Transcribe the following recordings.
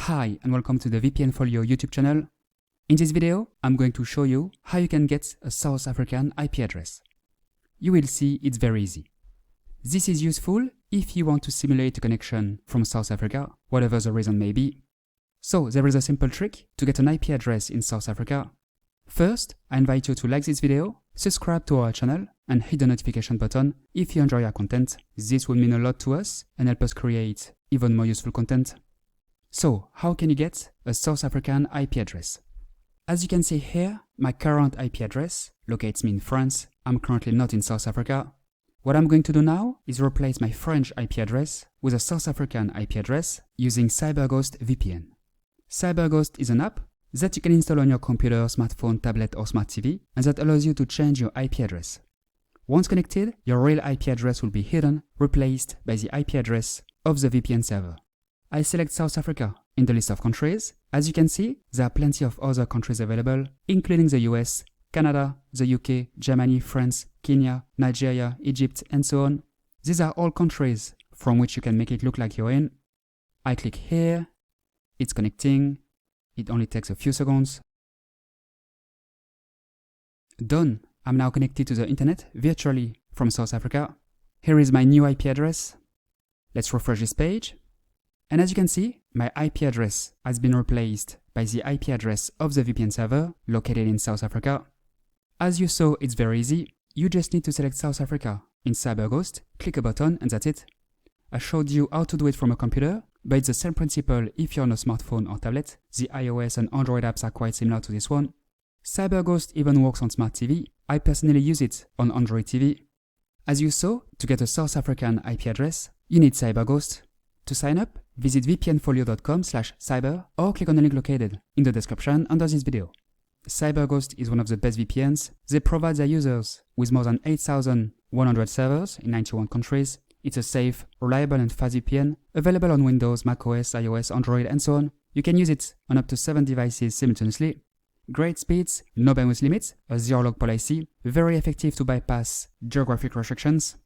Hi and welcome to the VPN Folio YouTube channel. In this video, I'm going to show you how you can get a South African IP address. You will see it's very easy. This is useful if you want to simulate a connection from South Africa, whatever the reason may be. So there is a simple trick to get an IP address in South Africa. First, I invite you to like this video, subscribe to our channel, and hit the notification button if you enjoy our content. This will mean a lot to us and help us create even more useful content. So, how can you get a South African IP address? As you can see here, my current IP address locates me in France. I'm currently not in South Africa. What I'm going to do now is replace my French IP address with a South African IP address using CyberGhost VPN. CyberGhost is an app that you can install on your computer, smartphone, tablet or smart TV, and that allows you to change your IP address. Once connected, your real IP address will be hidden, replaced by the IP address of the VPN server. I select South Africa in the list of countries. As you can see, there are plenty of other countries available, including the US, Canada, the UK, Germany, France, Kenya, Nigeria, Egypt, and so on. These are all countries from which you can make it look like you're in. I click here, it's connecting, it only takes a few seconds. Done, I'm now connected to the internet virtually from South Africa. Here is my new IP address. Let's refresh this page. And as you can see, my IP address has been replaced by the IP address of the VPN server located in South Africa. As you saw, it's very easy. You just need to select South Africa in CyberGhost, click a button, and that's it. I showed you how to do it from a computer, but it's the same principle if you're on a smartphone or tablet. The iOS and Android apps are quite similar to this one. CyberGhost even works on smart TV. I personally use it on Android TV. As you saw, to get a South African IP address, you need CyberGhost. To sign up, visit vpnfolio.com/cyber or click on the link located in the description under this video. CyberGhost is one of the best VPNs. They provide their users with more than 8,100 servers in 91 countries. It's a safe, reliable and fast VPN, available on Windows, macOS, iOS, Android and so on. You can use it on up to 7 devices simultaneously. Great speeds, no bandwidth limits, a zero-log policy, very effective to bypass geographic restrictions.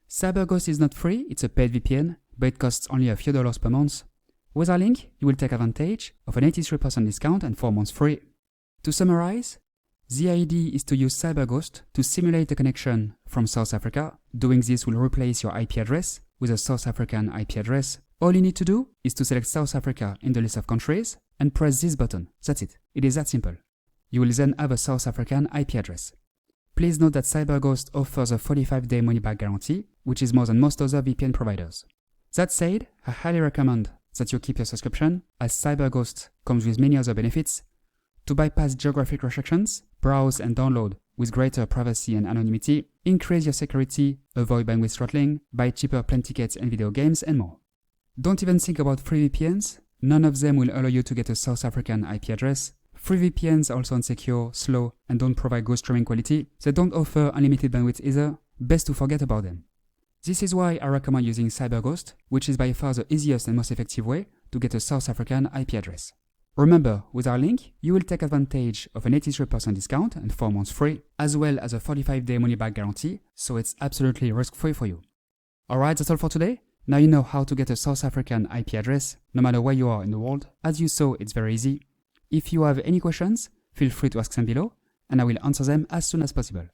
CyberGhost is not free, it's a paid VPN, but it costs only a few dollars per month. With our link, you will take advantage of an 83% discount and 4 months free. To summarize, the idea is to use CyberGhost to simulate a connection from South Africa. Doing this will replace your IP address with a South African IP address. All you need to do is to select South Africa in the list of countries and press this button. That's it. It is that simple. You will then have a South African IP address. Please note that CyberGhost offers a 45-day money-back guarantee, which is more than most other VPN providers. That said, I highly recommend that you keep your subscription, as CyberGhost comes with many other benefits. To bypass geographic restrictions, browse and download with greater privacy and anonymity, increase your security, avoid bandwidth throttling, buy cheaper plane tickets and video games, and more. Don't even think about free VPNs. None of them will allow you to get a South African IP address. Free VPNs are also insecure, slow, and don't provide good streaming quality. They don't offer unlimited bandwidth either. Best to forget about them. This is why I recommend using CyberGhost, which is by far the easiest and most effective way to get a South African IP address. Remember, with our link, you will take advantage of an 83% discount and 4 months free, as well as a 45-day money-back guarantee, so it's absolutely risk-free for you. Alright, that's all for today. Now you know how to get a South African IP address, no matter where you are in the world. As you saw, it's very easy. If you have any questions, feel free to ask them below, and I will answer them as soon as possible.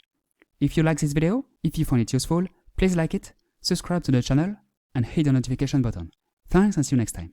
If you like this video, if you found it useful, please like it, subscribe to the channel, and hit the notification button. Thanks and see you next time.